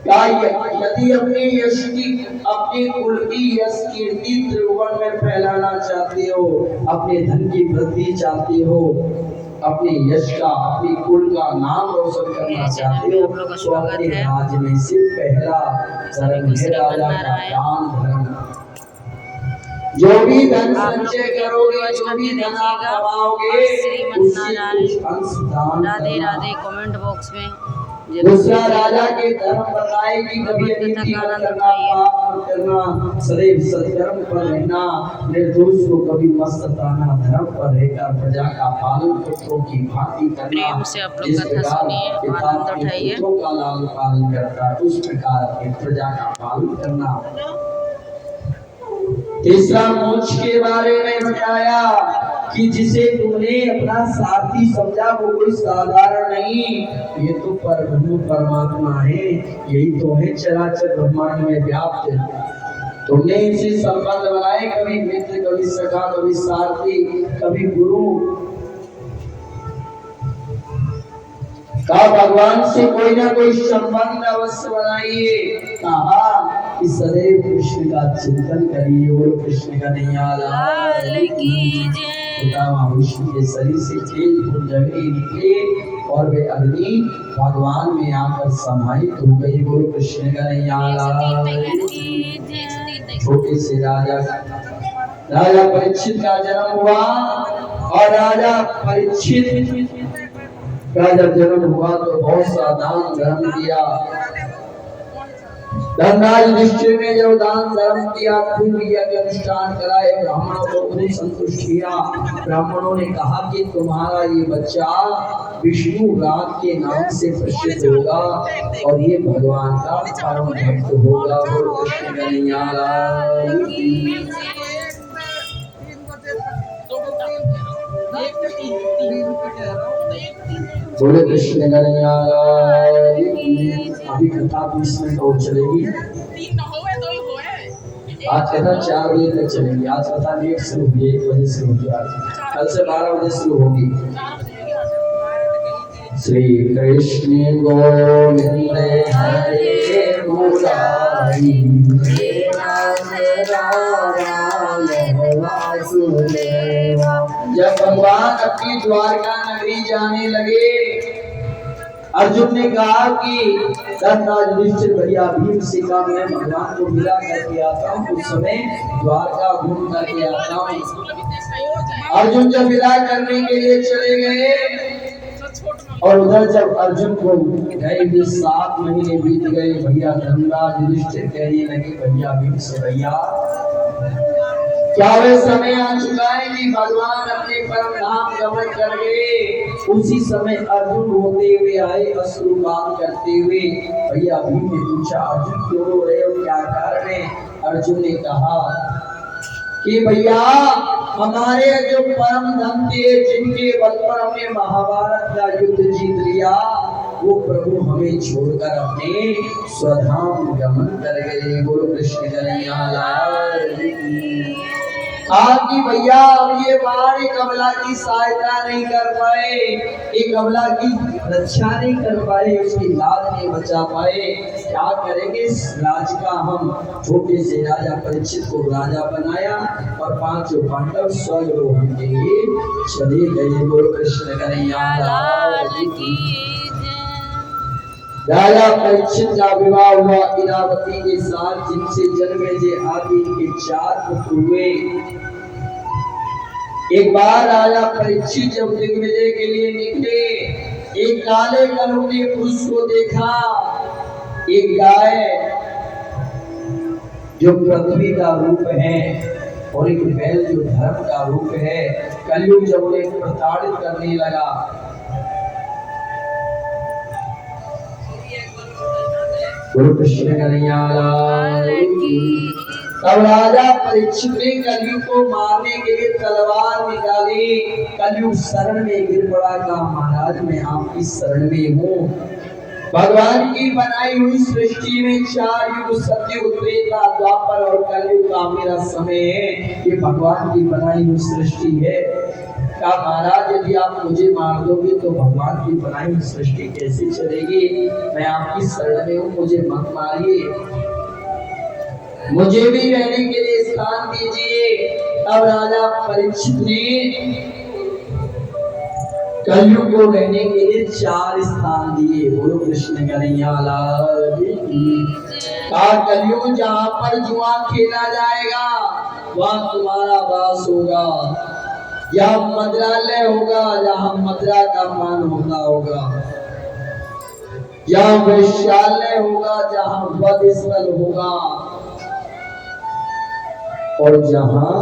क्या यदि अपने यश की, अपने कुल की यश कीर्ति त्रिभुवन में फैलाना चाहते हो, अपने धन की वृद्धि चाहते हो, अपने यश का, अपने कुल का नाम रोशन करना चाहते हो, तो अपने राज्य में से पहला धर्म है राजा का दान धर्म। जो भी धन संचय करोगे, जो भी धन आप कमाओगे, उससे कुछ अंश दान राधे करना। राधे कमेंट बॉक्स में दूसरा राजा के धर्म बताए कि कभी अनिति मत करना, पाप मत करना, सदैव सत्कर्म पर रहना, निर्दोष को कभी मत सताना, धर्म पर रहकर प्रजा का पालन पुत्रों की भांति करना। प्रेम से आप लोग जिस कथा प्रकार सुनिए, पिता आनंद अपने उठाइए। पुत्रों का लालन पालन करता है, उस प्रकार अपनी प्रजा का पालन करना। तीसरा मोक्ष के बारे में बताया कि जिसे तुमने अपना साथी समझा वो कोई साधारण नहीं, ये तो परब्रह्म परमात्मा है, यही तो है चराचर ब्रह्मांड में व्याप्त। तुमने इनसे संबंध बनाए, कभी मित्र, कभी सखा, कभी साथी, कभी गुरु। कहा भगवान से कोई ना कोई संबंध अवश्य बनाइए। कहा कि सदैव कृष्ण का चिंतन करिए, बोलो कृष्ण का नैया विष्णु के शरीर से तेज फुलझड़ी निकले और वे अग्नि भगवान में आकर समाहित हो गई, बोलो कृष्ण का नैया। छोटे से राजा परीक्षित का जन्म हुआ, और राजा परीक्षित का जब जन्म हुआ तो बहुत सा दान धर्म दिया। धनराज युधिष्ठिर ने जब दान धर्म किया, खूब यज्ञ अनुष्ठान कराए, ब्राह्मणों को खूब संतुष्ट किया। ब्राह्मणों ने कहा कि तुम्हारा ये बच्चा विष्णु राम के नाम से प्रसिद्ध होगा और ये भगवान का परम भक्त होगा, और कृष्ण कन्हैया बोले कृष्ण कन्हैया। अभी कथा 20 मिनट और चलेगी। आज कथा 4 बजे तक चलेगी। आज कथा लेट शुरू हुई, 1 बजे से होगी, आज कल से 12 बजे शुरू होगी। श्री कृष्ण गोविंद हरे मुरारी, जब भगवान अपनी द्वारका नगरी जाने लगे, अर्जुन ने कहा कि धनराज युधिष्ठिर भैया भीम से का मैं भगवान को मिला करके आता हूँ, उस समय द्वारका घूम करके आता हूँ। अर्जुन जब विदा करने के लिए चले गए, और उधर जब अर्जुन को गए भी 7 महीने बीत गए, भैया धनराज युधिष्ठिर कहने लगे भैया भीम से, भैया क्या वे समय आ चुका है कि भगवान अपने परम धाम गमन कर गए? उसी समय अर्जुन रोते हुए आए, अश्रुपात करते हुए। भैया भीम ने पूछा अर्जुन क्यों रो रहे हो, क्या कारण है? अर्जुन ने कहा कि भैया हमारे जो परम धन थे, जिनके बल पर हमने महाभारत का युद्ध जीत लिया, वो प्रभु हमें छोड़कर अपने स्वधाम गमन कर गए, बोलो कृष्ण कन्हैया। कि भैया अब ये बाण कमला की सहायता नहीं कर पाए, ये कमला की रक्षा नहीं कर पाए, उसकी लाज नहीं बचा पाए, क्या करेंगे? इस राज का हम छोटे से राजा परीक्षित को राजा बनाया और 5 पांडव स्वर्गलोक के लिए चले गए, बोलो कृष्ण कन्हैया। राजा परीक्षित का विवाह हुआ इरावती के साथ, जिनसे जन्मेजय आदि के 4 पुत्र हुए। एक बार राजा परीक्षित जब दिग्विजय के लिए निकले, एक काले कलू ने पुरुष को देखा, एक गाय जो पृथ्वी का रूप है और एक बैल जो धर्म का रूप है। कलयुग जब उन्हें प्रताड़ित करने लगा, गुरु कृष्ण कन्हैया। तब राजा परीक्षित ने कलयुग को मारने के लिए तलवार निकाली। कलयुग शरण में गिर पड़ा, कहा महाराज मैं आपकी शरण में हूँ। भगवान की बनाई हुई सृष्टि में 4 युग, सतयुग, त्रेता, द्वापर और कलयुग का मेरा समय है। ये भगवान की बनाई हुई सृष्टि है। कहा महाराज यदि आप मुझे मार दोगे तो भगवान की बनाई हुई सृष्टि कैसे चलेगी। मैं आपकी शरण में हूँ, मुझे मत मारिए, मुझे भी रहने के लिए स्थान दीजिए। अब राजा परीक्षित ने कलयुग को रहने के लिए 4 स्थान दिए। बोलो कृष्ण कन्हैया लाल की। कलयुग जहाँ पर जुआ खेला जाएगा वहाँ तुम्हारा वास होगा, यहाँ मंत्रालय होगा जहाँ मदिरा का पान होगा, यहाँ वैश्यालय होगा जहाँ वध स्थल होगा, और जहाँ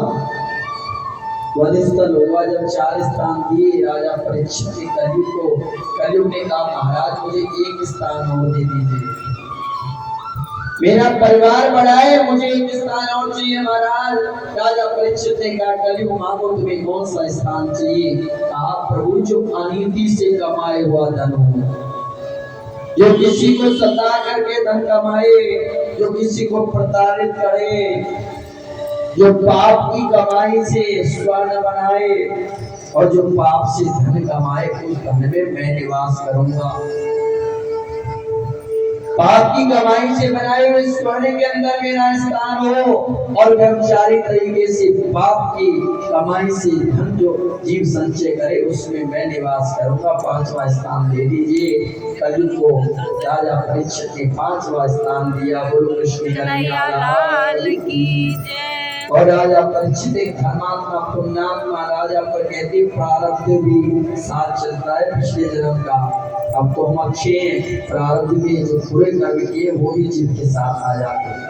वध स्थल होगा। जब 4 स्थान दिए राजा परीक्षित ने कलयुग को, कलयुग ने कहा महाराज मुझे 1 स्थान और दे दीजिए, मेरा परिवार बड़ा है, मुझे 1 स्थान और चाहिए महाराज। राजा परीक्षित ने कहा कलयुग मांगो तुम्हें कौन सा स्थान चाहिए। कहा प्रभु जो अनीति से कमाए हुआ धन हो, जो किसी को सता करके धन कमाए, जो किसी को प्रताड़ित करे, जो पाप की कमाई से स्वर्ण बनाए और जो पाप से धन कमाए, उस धन में मैं निवास करूंगा। पाप की कमाई से बनाए हुए स्वर्ण के अंदर मेरा स्थान हो, और कर्मचारी तरीके से पाप की कमाई से धन जो जीव संचय करे उसमें मैं निवास करूंगा। 5वां स्थान दे दीजिए। कलयुग को राजा परीक्षित ने 5वां स्थान दिया। बोलो कृष्ण कन्हैया लाल की जय। और राजा परीक्षित एक धर्मात्मा पुण्यात्मा राजा पर कहते प्रारब्ध भी साथ चलता है पिछले जन्म का। अब तो हम अच्छे प्रारब्ध में जो पूरे कर्म किए वो भी जीव के साथ आ जाते हैं।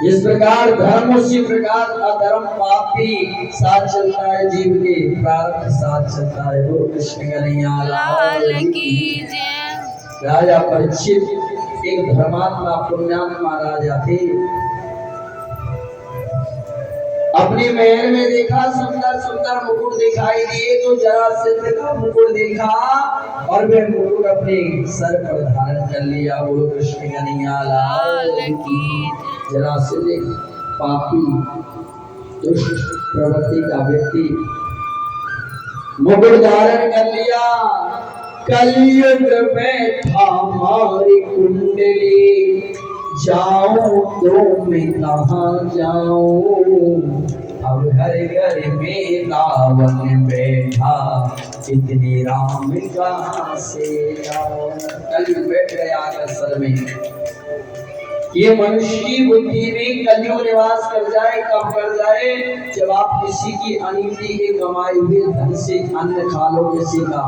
इस प्रकार धर्म उसी प्रकार अधर्म पाप भी साथ चलता है, जीव के प्रारब्ध साथ चलता है। वो कृष्ण कन्हैया लाल की जय। राजा परीक्षित एक धर्मात्मा पुण्यात्मा राजा थे। अपने महल में देखा सुंदर सुंदर मुकुट दिखाई दिए तो जरासंध का मुकुट देखा और वह मुकुट अपने सर पर धारण कर लिया। बोलो कृष्ण कन्हैया लाल की। जरासंध एक पापी दुष्ट प्रवृत्ति का व्यक्ति मुकुट धारण कर लिया। कलयुग में था हमारी कुंडली, जाऊं तो मैं कहाँ जाऊं, अब घर घर में रावण बैठा, इतनी राम कहाँ से आऊं। कलयुग बैठ गया आकर सर में। ये मनुष्य की बुद्धि में कलयुग निवास कर जाए, कब कर जाए, जब आप किसी की अनिति के कमाए हुए धन से अन्न खा लो। किसी का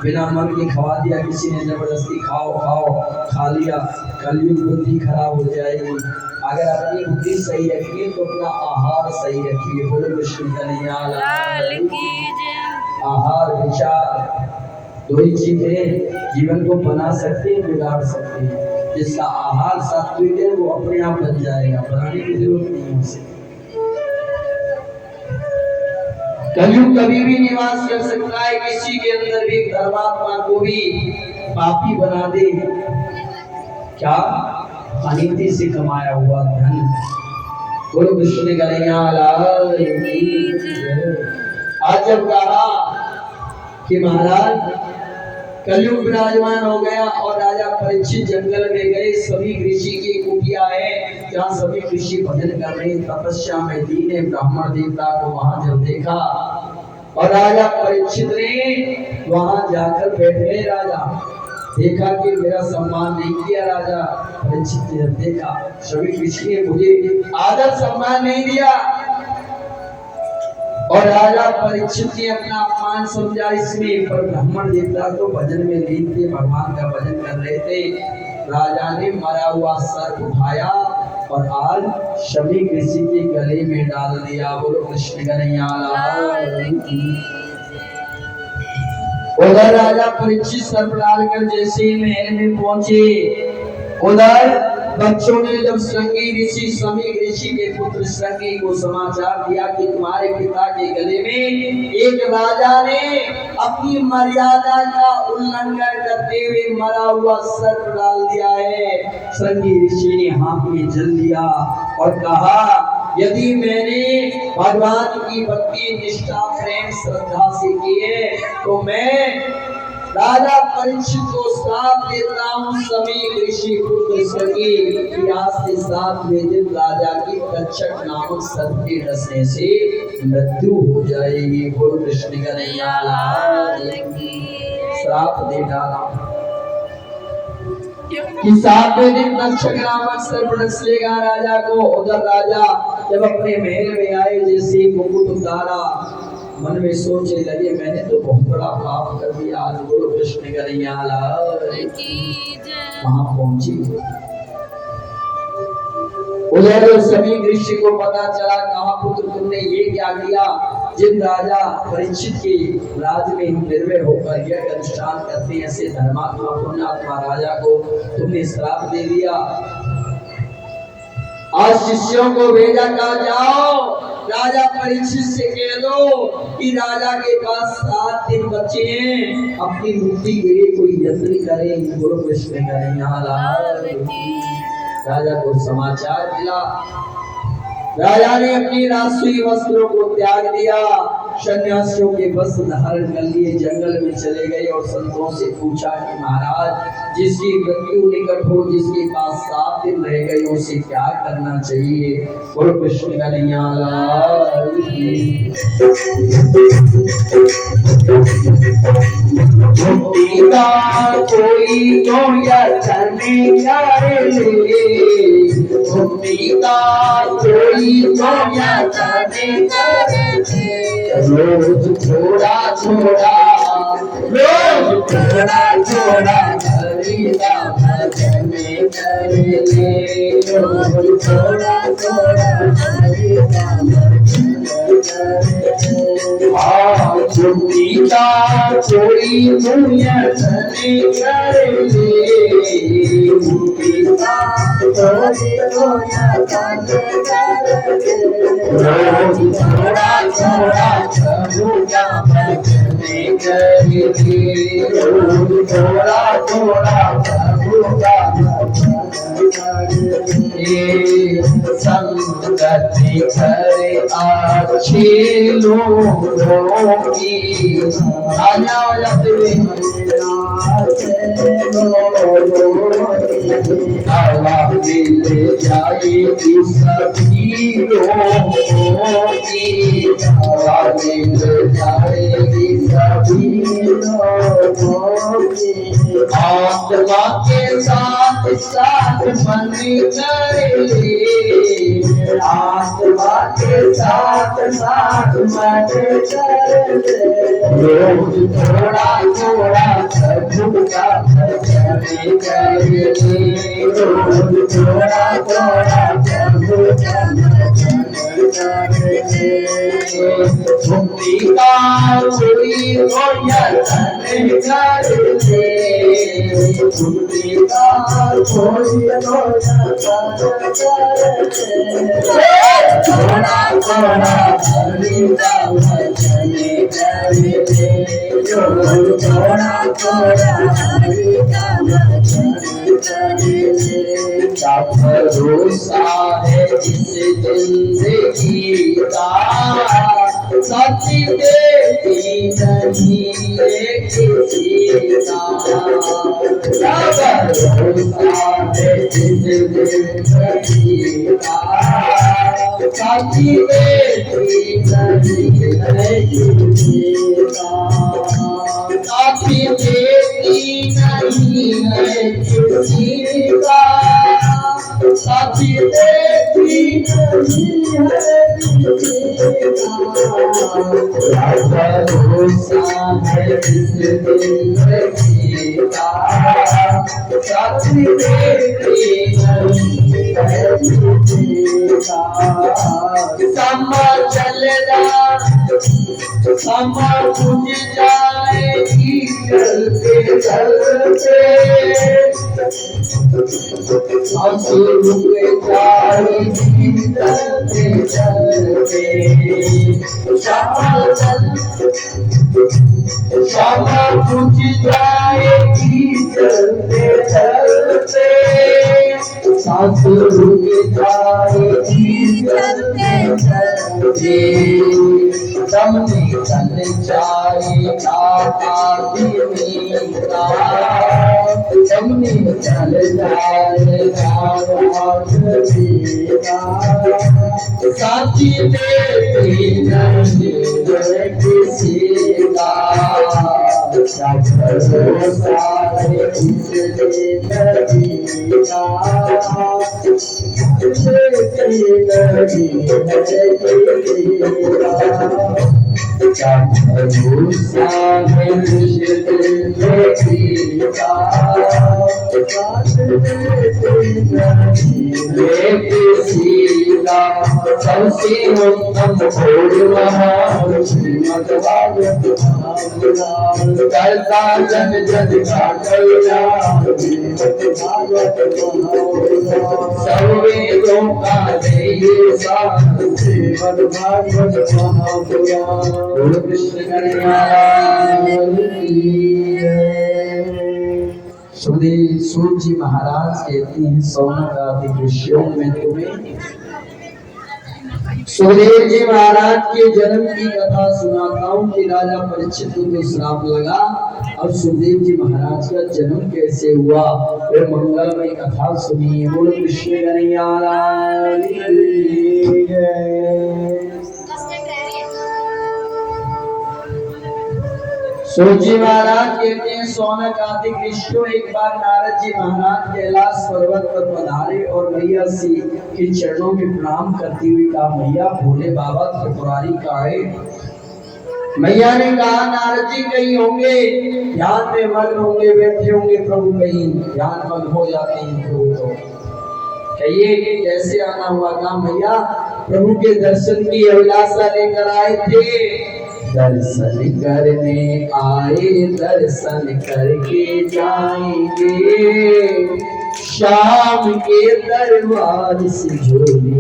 बिना मन के खवा दिया, किसी ने जबरदस्ती खाओ खाओ खा लिया, कलयुग बुद्धि खराब हो जाएगी। अगर अपनी बुद्धि सही रखिए तो अपना आहार सही रखिए। बोलो कृष्ण कन्हैया लाल की जय। आहार विचार 2 ही चीजें जीवन को बना सकते हैं, बिगाड़ सकते हैं। जिसका आहार सात्विक है वो अपने आप बन जाएगा, बनाने की जरूरत नहीं है उसे। कलयुग कभी भी निवास कर सकता है किसी के अंदर भी। धर्मात्मा को भी पापी बना दे। क्या? अनिति से कमाया हुआ धन। बोलो कृष्ण कन्हैया लाल की जय। आज जब कहा कि महाराज कलयुग विराजमान हो गया और राजा परीक्षित जंगल में गए, सभी ऋषि की कुटिया है जहाँ सभी ऋषि भजन कर रहे, तपस्या में दीन ब्राह्मण देवता को वहां जब देखा और राजा परीक्षित ने वहां जाकर बैठ गए। राजा देखा कि मेरा सम्मान नहीं किया। राजा परीक्षित ने देखा सभी ऋषि ने मुझे आदर सम्मान नहीं दिया और राजा परीक्षित ने अपना अपमान समझा इसमें, पर ब्राह्मण देवता तो भजन में लीन थे, भगवान का भजन कर रहे थे। राजा ने मरा हुआ सर उठाया और आज सभी ऋषि के गले में डाल दिया। बोलो कृष्ण कन्हैया लाल की। उधर राजा परीक्षित सर डालकर जैसे महल में पहुंचे, उधर बच्चों ने जब श्रृंगी ऋषि समी ऋषि के पुत्र श्रृंगी को समाचार दिया कि तुम्हारे पिता के गले में एक राजा ने अपनी मर्यादा का उल्लंघन करते हुए मरा हुआ सर्प डाल दिया है। श्रृंगी ऋषि ने हाथ में जल लिया और कहा यदि मैंने भगवान की भक्ति निष्ठा प्रेम श्रद्धा से की है तो मैं राजा परीक्षित को साथ देता हूँ समीर ऋषि पुत्र सगी कि आज से 7वें दिन राजा की तक्षक नामक सर्प के डसने से मृत्यु हो जाएगी। गुरु कृष्ण कन्हैया लाल की श्राप दे डाला कि 7वें दिन तक्षक नामक सर्प डस लेगा राजा को। उधर राजा जब अपने महल में आए जैसे मुकुट उतारा मन में सोचने लगे मैंने तो बहुत बड़ा पाप कर दिया। आज गुरु कृष्ण कन्हैया लाल की जय वहां पहुंची। उधर सभी ऋषि को पता चला कहा पुत्र तुमने ये क्या किया। जिन राजा परीक्षित के राज में निर्भय होकर यह अनुष्ठान करते हैं ऐसे धर्मात्मा पुण्यात्मा राजा को तुमने श्राप दे दिया। आज शिष्यों को भेजा कहा जाओ राजा परीक्षित से कह दो कि राजा के पास 7 दिन बचे हैं अपनी मुक्ति के लिए कोई यत्न करे। गुरु कृष्ण कन्हैया लाल राजा को समाचार मिला। राजा ने अपनी राजसूय वस्त्रों को त्याग दिया सन्यासियों के वस्त्र धारण कर लिए जंगल में चले गए और संतों से पूछा कि महाराज जिसकी मृत्यु निकट हो जिसके पास 7 दिन रह गए उसे क्या करना चाहिए। गुरु कृष्ण कन्हैया लाल की मुक्ति का कोई तो यत्न करे मुक्ति का कोई तो यत्न करे रोज थोड़ा थोड़ा रोज थोड़ा थोड़ा हरि नाम भजन करे रोज थोड़ा थोड़ा हरि नाम भजन करे। मुक्ति का कोई यत्न करे मुक्ति का कोई तो यत्न करे रोज थोड़ा थोड़ा प्रभु का भजन करिए रोज थोड़ा थोड़ा प्रभु का भजन करिए। संगति करे अच्छे लोगों की आजा हवा मिल जाएगी सभी लोगों की हवा मिल जाएगी सभी लोगों की आत्मा के साथ साथ मन करे आत्मा के साथ साथ मन करे रोज थोड़ा थोड़ा प्रभु का भजन करिए रोज थोड़ा थोड़ा प्रभु का भजन करिए। मुक्ति का कोई यत्न करे मुक्ति का कोई यत्न करे थोड़ा थोड़ा हरि का भजन करिए थोड़ा थोड़ा हरि का भजन करिए। क्या भरोसा है इस जिंदगी का सच्ची देती नहीं है किसी का क्या भरोसा है इस जिंदगी का सच्ची देती नहीं है किसी का सच्ची देती नहीं है किसी का सच्ची देती नहीं है भरोसा है इस जिंदगी का सच्ची देती नहीं है किसी का समा चलना समा बुझ जाएगी चलते चलते रुक जाएगी चलते चलते क्षमा बुझ जाएगी चलते चलते सांस रुक जाए चलते चलते दम निकल जाएगा मेरा दम निकल जाएगा साथी तेरी नहीं किसी का सारे पिछले नदी का भरोसा है सबसे उत्तम करता जन जन का कल्याण सर्वे लोका देये साथ जीवन भागवत महापुराण कृष्ण कन्हैया सुखदेव सूत जी महाराज कहते हैं सौनक आदि ऋषियों में तुम्हें सुखदेव जी महाराज के जन्म की कथा सुनाता हूँ कि राजा परीक्षित को श्राप लगा। अब सुखदेव जी महाराज का जन्म कैसे हुआ वे मंगलमय कथा सुनिए। बोलो कृष्ण कन्हैया लाल की जय। सूजी महाराज कहते हैं सौनक आदि ऋषियों एक बार नारद जी महाराज कैलाश पर्वत पर पधारे और मैया सी के चरणों में प्रणाम करती हुई कहा मैया भोले बाबा त्रिपुरारी का है। मैया ने कहा नारद जी कहीं होंगे ध्यान में मग्न होंगे बैठे होंगे प्रभु कहीं ध्यान मग्न हो जाते हैं तो कहिए कि कैसे आना हुआ। कहा मैया प्रभु के दर्शन की अभिलाषा लेकर आए थे दर्शन करने आए दर्शन करके जाएंगे शाम के दरबार से झोली।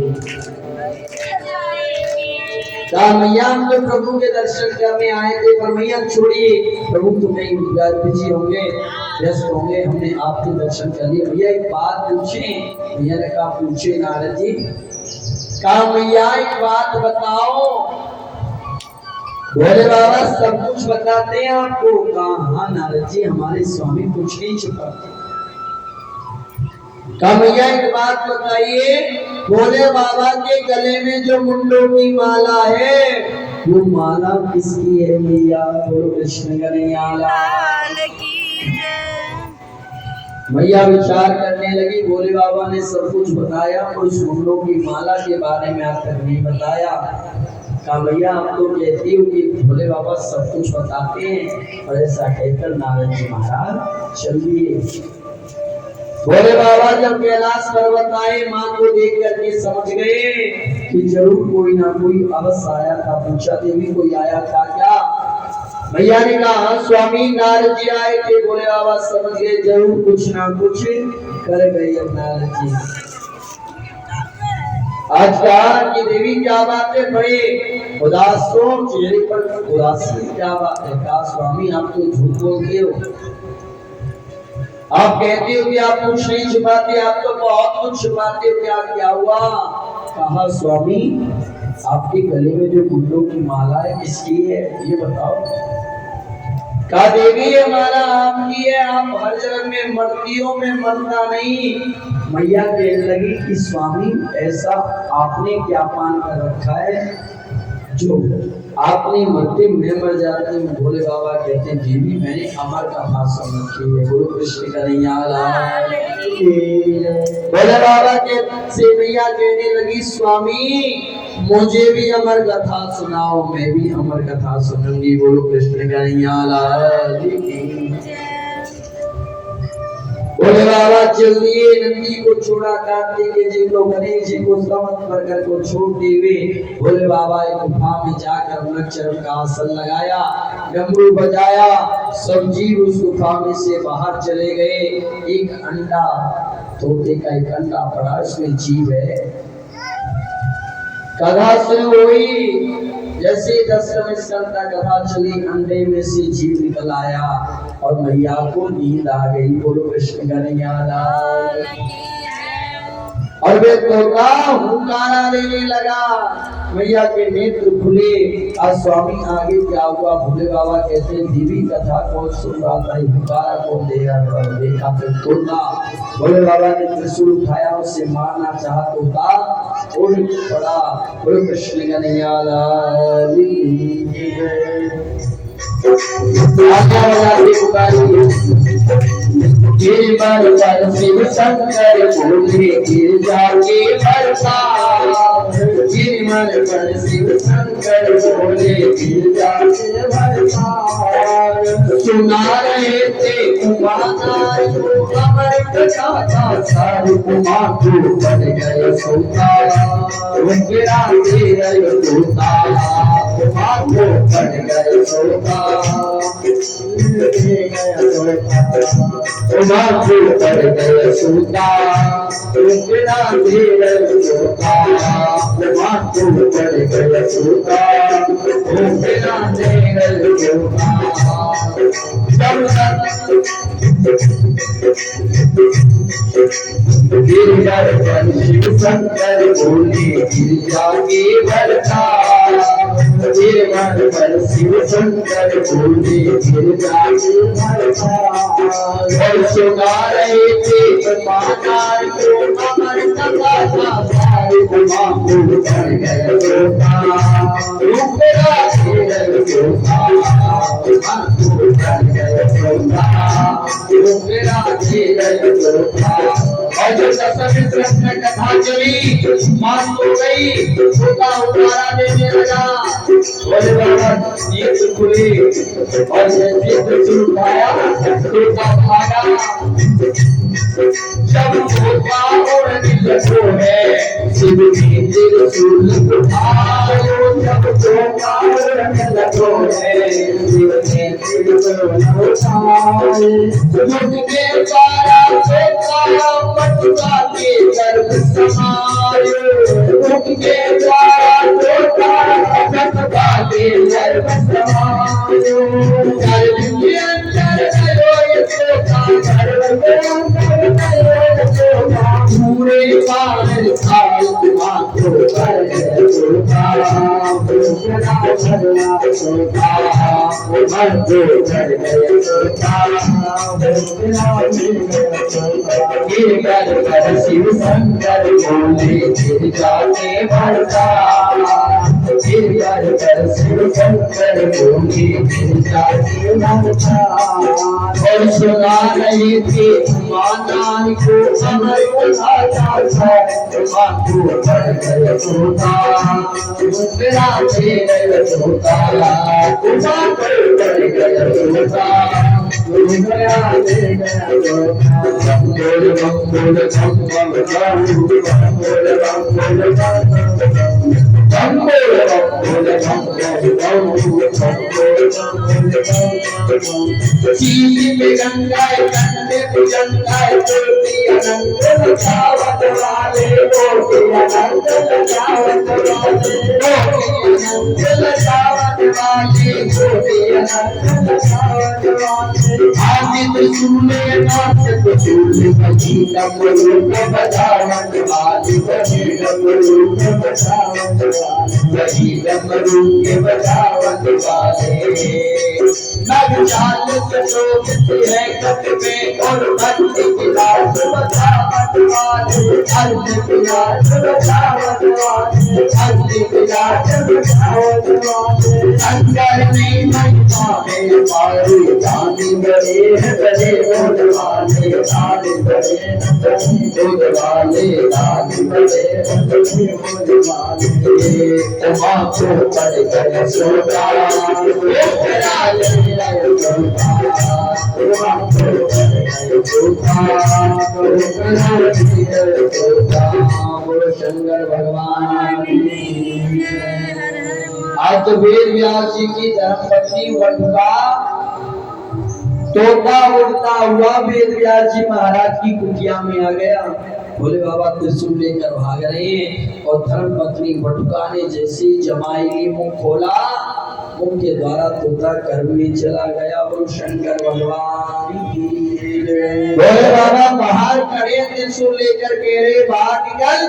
मैया हम तो प्रभु के दर्शन करने आए थे पर मैया छोड़िए प्रभु तो नहीं बिजी होंगे व्यस्त होंगे हमने आपके दर्शन कर लिए। भैया एक बात पूछे। भैया ने कहा पूछे नारद जी। कहा मैया एक बात बताओ। बोले बाबा सब कुछ बताते हैं आपको। कहा हाँ नारद जी हमारे स्वामी कुछ नहीं छुपाते। कहा भैया एक बात बताइए बोले बाबा के गले में जो मुंडों की माला है वो माला किसकी है भैया। बोलो कृष्ण कन्हैया लाल की जय। भैया विचार करने लगी। भोले बाबा ने सब कुछ बताया और उस मुंडों की माला के बारे में आज तक नहीं बताया। कहा भैया आप तो कहती हो कि भोले बाबा सब कुछ बताते हैं और ऐसा कहकर नारद जी महाराज चलिए। भोले बाबा जब कैलाश पर्वत आए मां को देख करके समझ गए कि जरूर कोई ना कोई अवश्य आया था। पूछा देवी कोई आया था क्या। भैया ने कहा स्वामी नारद जी आए थे। भोले बाबा समझ गए जरूर कुछ ना कुछ कर गए। अब नारद जी आज कहा कि देवी क्या बात है बड़े उदासों चेहरे पर उदासी क्या बात है। कहा स्वामी आप तो झूठ बोलते हो। आप कहते हो कि आप कुछ नहीं छुपाते आप तो बहुत कुछ छुपाते हो। क्या क्या हुआ। कहा स्वामी आपके गले में जो गुंडों की माला है किसकी है ये बताओ। कहा देवी हमारा आपकी है। आप हर जन्म में मरती हो मैं मरता नहीं। मैया कहने लगी कि स्वामी ऐसा आपने क्या पान कर रखा है जो आपने मरते मैं मर जाती हूँ। भोले बाबा कहते हैं देवी मैंने अमर का भाषण रखी है। गुरु कृष्ण कन्हैया लाल की। भोले बाबा के से मैया कहने लगी स्वामी मुझे भी अमर कथा सुनाओ मैं भी अमर कथा सुनूंगी। बोलो कृष्ण कन्हैया लाल की। भोले बाबा चल दिए नंदी को छोड़ा कार्तिकेय जी को गणेश जी को समस्त प्रकार को छोड़ दिए। भोले बाबा एक गुफा में जाकर वृक्षरम का आसन लगाया डमरू बजाया सब जीव उस गुफा में से बाहर चले गए। एक अंडा तोते का एक अंडा पड़ा उसमें जीव है। कथा शुरू हुई जैसे 10वें स्कंद का कथा चली अंडे में से जीव निकल आया और मैया को नींद आ गई। बोलो कृष्ण कन्हैया लाल की। और वे तोता हुंकारा देने लगा। मैया के नेत्र खुले। आज स्वामी आगे क्या हुआ भोले बाबा कहते हैं देवी कथा कौन सुन रहा था, हुंकारा कौन दे रहा था। देखा तो तोता, भोले बाबा ने त्रिशूल उठाया, उससे मारना चाहा, तोता उड़ पड़ा। बोलो कृष्ण कन्हैया लाल की जय। आज्ञा वाला भी पुकारिए। गिरवर पर शिव शंकर बोले गिर जाके बरसा। गिरवर पर शिव शंकर बोले गिर जाके बरसा। सुना रहे थे कुमार अमर कथा का सार कुमार को बन गए सोता। गिरा दे रहे सोता कुमार को बन गए सोता। माथु पर गए सूता रुकना धीर सूता। माथु पर गए सूता रुकना धीर सूता। गिरधर पर शिव शंकर बोले गिर जाके बरसा। गिरधर पर शिव शंकर बोले गिर जाके बरसा। और सुना रहे थे मानार को अमर कथा का सार कुमार को बन गए सोता। रुकना धीर सोता कुमार को बन गए सोता। रुकना धीर सोता। और जो दशरथ कृष्ण कथा चली मान हो गई, सोता उतारा देने लगा। बोले बाबा नेत्र खुले और जैसे त्रिशूल उठाया सोता भागा। जब सोता उड़ने लगो है शिव ने त्रिशूल उठायो। जब सोता उड़ने लगो है शिव ने त्रिशूल उठायो। मुझ के द्वारा सोता पटुआ के गर्भ समायो। मुख के द्वारा सोता पटुआ के गर्भ समायो। गर्भ के अंदर गयो ये सोता, गर्भ के अंदर गयो ये सोता। पूरे बाल साल माथो पर गए सोता। रुकना भरना सोता मर्दो कर गए सोता। रुकना भरना सोता। गिरधर पर शिव शंकर बोले गिर जाके बरसा। गिरधर पर शिव शंकर बोले गिर जाके बरसा। और सुना रहे थे मानार को अमर कथा का सार कुमार को बन गए सोता। रुकना धीर सोता कुमार को बन गए सोता। रुकना धीर सोता। मंगल मंगल मंगल मंगल चीनी में गंगाए कंडे में गंगाए ज्योति अनंत बचावत वाले। ज्योति अनंत बचावत वाले। ज्योति अनंत बचावत वाले। ज्योति अनंत बचावत वाले। आदि त्रिशूले नाथ त्रिशूल बची डमरू बजावत वाले। बची डमरू बजावत वाले। बची डमरू बजावत वाले। नग चाल चोगते हैं कट में और भक्ति की लाश बचावत वाले। अर्ज की लाश बचावत वाले। अर्ज की लाश बचावत वाले। अंदर में महिमा है पारी जानी बड़े बड़े बोल वाले। जानी बड़े बोल वाले। जानी बड़े बोल वाले। तमाको पड़ गए सोता। शंकर भगवान। आज तो वेद व्यास जी की धर्मपत्नी वटुका तोता उड़ता हुआ वेद व्यास जी महाराज की कुटिया में आ गया। भोले बाबा त्रिशूल लेकर भाग रहे हैं और धर्मपत्नी वटुका ने जैसे ही जमाई ने मुंह खोला, मुंह के द्वारा तोता गर्भ में चला गया। वो शंकर भगवान की बोले बाबा बाहर खड़े त्रिशूल लेकर कह रहे बाहर निकल,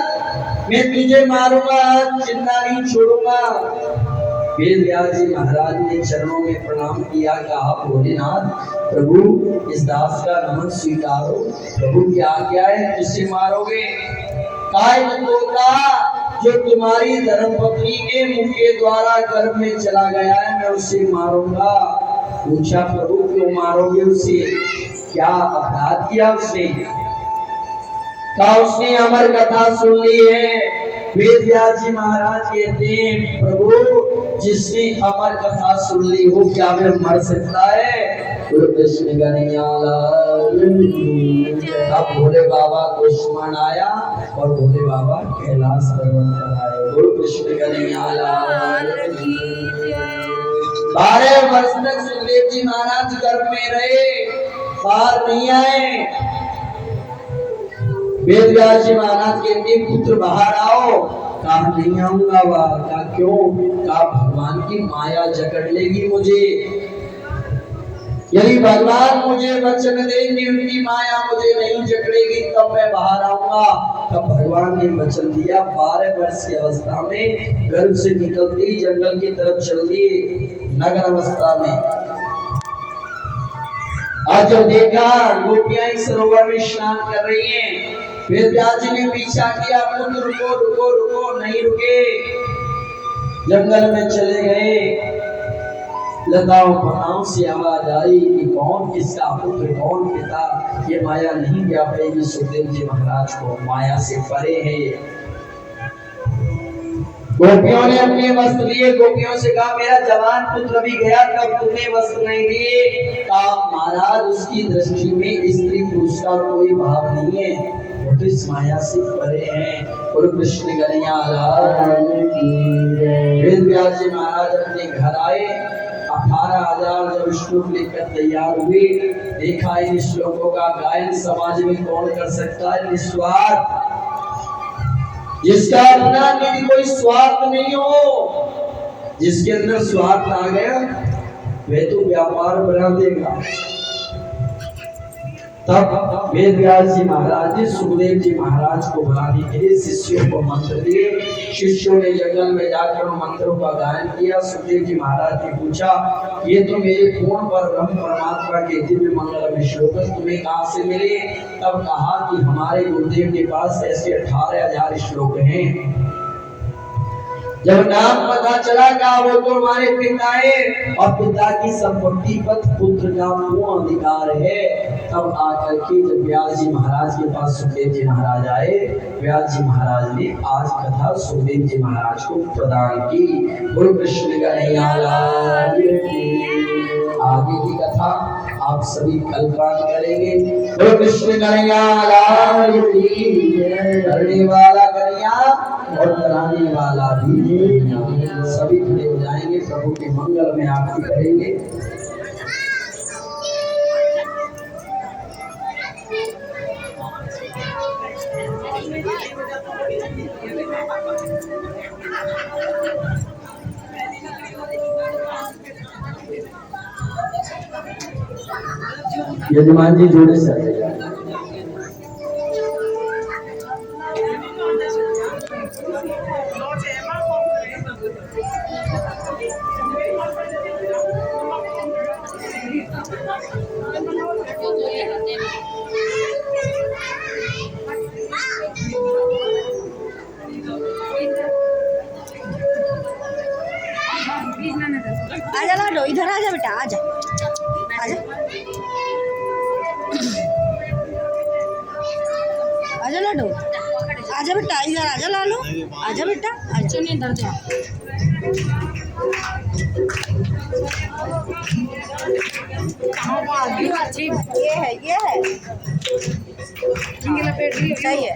मैं तुझे मारूंगा, जिंदा नहीं छोड़ूंगा। वेद व्यास जी महाराज ने चरणों में प्रणाम किया, कहा भोलेनाथ प्रभु इस दास का नमन स्वीकारो, प्रभु क्या आज्ञा है, जिससे मारोगे? काय तोता जो तुम्हारी धर्मपत्नी के मुख के द्वारा गर्भ में चला गया है, मैं उसे मारूंगा। पूछा प्रभु क्यों मारोगे उसे, क्या अपराध किया उसने? कहा उसने अमर कथा सुन ली है। वेद व्यास जी महाराज कहते हैं प्रभु जिसने अमर कथा सुन ली हो क्या वे मर सकता है? गुरु कृष्ण कन्हैया अब भोले बाबा को स्मरण आया और भोले बाबा कैलाश पर्वत पर आए। गुरु कृष्ण कन्हैया 12 वर्ष तक सुखदेव जी महाराज गर्भ में रहे, बाहर नहीं आए। वेद व्यास जी महाराज कहते पुत्र बाहर आओ, कहा नहीं आऊंगा। वह कहा क्यों? कहा भगवान की माया जकड़ लेगी मुझे, यदि भगवान मुझे वचन देंगे उनकी माया मुझे नहीं जकड़ेगी तब मैं बाहर आऊंगा। तब भगवान ने वचन दिया। 12 वर्ष की अवस्था में गर्भ से निकलते ही जंगल की तरफ चल दिए। नगर अवस्था में आज जब देखा गोपियां सरोवर में स्नान कर रही हैं, वेद व्यास जी ने पीछा किया, पुत्र रुको रुको रुको, नहीं रुके, जंगल में चले गए। लताओं पनाओं से आवाज आई कि कौन किसका पुत्र कौन पिता, ये माया नहीं व्यापेगी सुखदेव जी महाराज को, माया से परे है। गोपियों ने अपने वस्त्र लिए, गोपियों से कहा मेरा जवान पुत्र भी गया तब तुमने वस्त्र नहीं दिए। कहा महाराज उसकी दृष्टि में स्त्री पुरुष का कोई भाव नहीं है, वो तो इस माया से परे हैं। और कृष्ण कन्हैया वेद व्यास जी महाराज अपने घर आए। 18,000 जब श्लोक लेकर तैयार हुए, देखा इन श्लोकों का गायन समाज में कौन कर सकता है? निस्वार्थ, जिसका अपना यदि कोई स्वार्थ नहीं हो, जिसके अंदर स्वार्थ आ गया वह तो व्यापार बना देगा। तब वेद व्यास जी महाराज ने सुखदेव जी महाराज को बुलाने के लिए शिष्यों को मंत्र दिए। शिष्यों ने जंगल में जाकर मंत्रों का गायन किया। सुखदेव जी महाराज ने पूछा ये तो मेरे पूर्ण पर ब्रह्म परमात्मा के दिव्य मंगल श्लोक तुम्हें कहाँ से मिले? तब कहा कि हमारे गुरुदेव के पास ऐसे 18,000 श्लोक हैं। जब नाम पता चला का वो तो हमारे पिता है और पिता की संपत्ति पर पुत्र का पूर्ण अधिकार है। तब आकर के जब व्यास जी महाराज के पास सुखदेव जी महाराज आए, व्यास जी महाराज ने आज कथा सुखदेव जी महाराज को प्रदान की। गुरु कृष्ण कन्हैया आगे की कथा आप सभी कल्पना करेंगे। गुरु कृष्ण कन्हैया करने वाला कन्हैया और कराने वाला भी, सभी खड़े हो जाएंगे, प्रभु के मंगल में आरती करेंगे। यजमान जी जोड़े से आजा लाडो, इधर आजा बेटा, आजा आजा आजा लाडो, आजा बेटा, इधर आजा लालो, आजा बेटा, आजा नहीं इधर जा। ये है सही है।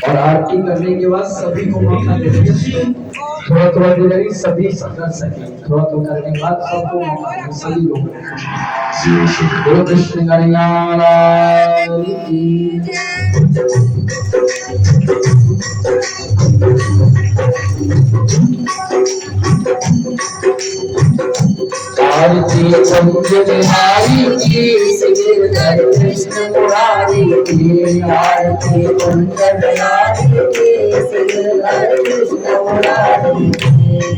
और आरती करने के बाद सभी को मौका देंगे। थोड़ा थोड़ा देर सभी कर सके, थोड़ा थोड़ा करने के बाद सबको सभी लोग बोलो कृष्ण कन्हैया की आरती कुंज बिहारी की गिरधर कृष्ण मुरारी की आरती कुंज बिहारी की गिरधर कृष्ण मुरारी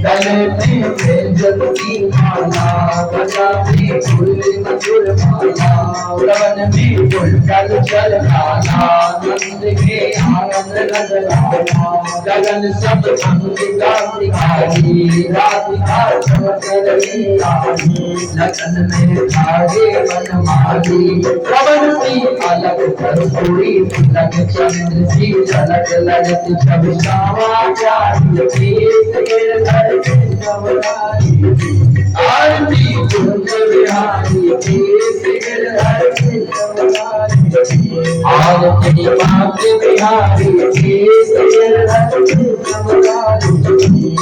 गले में जलती माला बजाती फूल मधुर माला रवन में गुलकल चल गाना नंद के आनंद नजराना गगन सब अंगिका दिखाई राधिका चमक रही रानी लगन में धागे मन मारी रवन की अलग कस्तूरी लग चंद्र सी झलक लगती जब श्यामा प्यारी केस गिरधर कृष्ण मुरारी आरती कुंज बिहारी केस गिरधर कृष्ण मुरारी आरती मात बिहारी केस गिरधर कृष्ण मुरारी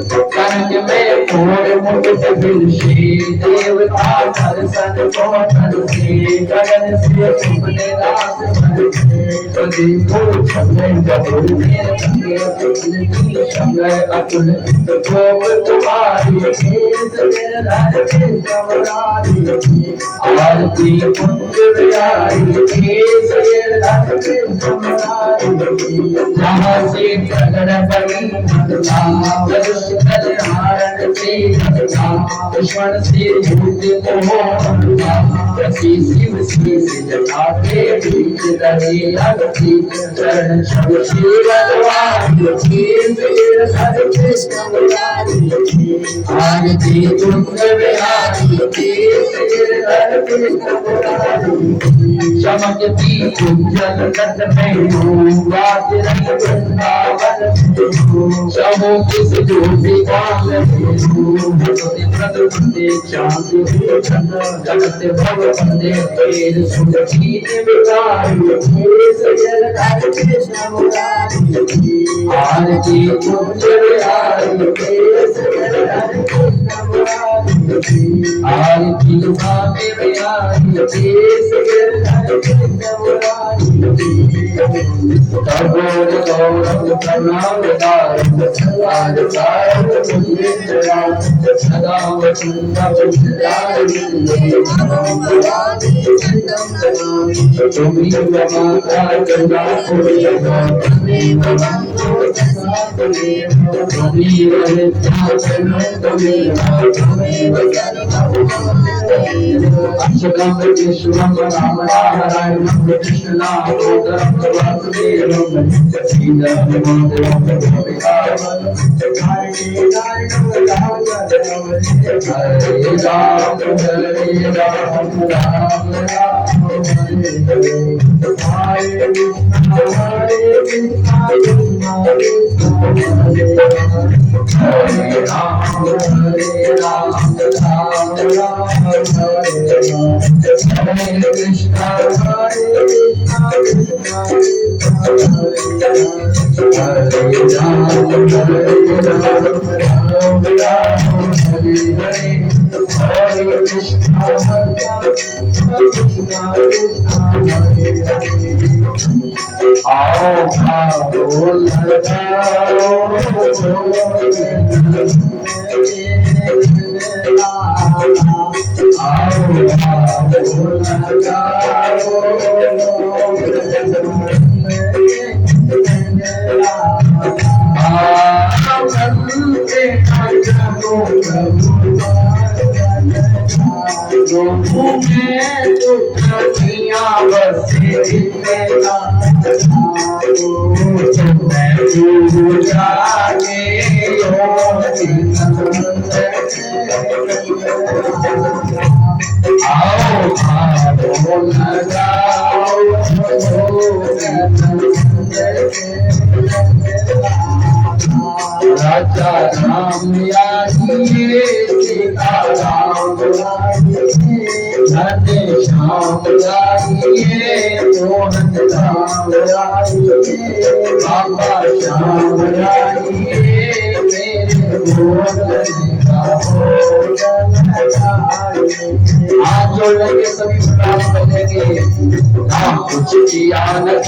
कनक में फोड़ मुकुट बिलशी देवता दर्शन को तरसे गगन से सुपने रात बरसे कदी फूल छले गबरू में संगे की शंकर अतुल गोप तुम्हारी केस गिरधर कृष्ण मुरारी आरती कुंज बिहारी केस गिरधर कृष्ण मुरारी जहाँ से प्रगट बनी कल्याण से कृष्ण से भूत मोह शिव से जटाते बीच रहे लगती चरण शब शिववारी हरे कृष्ण मुरारी आरती कुंज बिहारी हरे कृष्ण मुरारी चमकती कुंजल तट में राज रंग वृंदावन सबों किस ज्योति काल बंदे चांद जगत भव बंदे तेर सुखीत विकारी गिरधर कृष्ण मुरारी आरती कुंज बिहारी गिरधर कृष्ण मुरारी आरती मात बिहारी गिरधर कृष्ण मुरारी तबोर गौरव प्रणाम दारम सदार सारम मुद्रितराम सदा वसुंधव सुधारि तुम्ही माता गंगा पुरिया तुम्ही भगवंतो तुम्ही रहता तुम्ही अक्षरम विश्वम राम नारायण कृष्ण नाम वासुदेवम सीधम मंगलम हरे राम राम राजा राम यारी सीता राम राधे श्याम यारी मोहन राम यारी बाबा श्याम यारी हाथ जोड़ लेंगे सभी प्रणाम कर लेंगे। कुछ किया न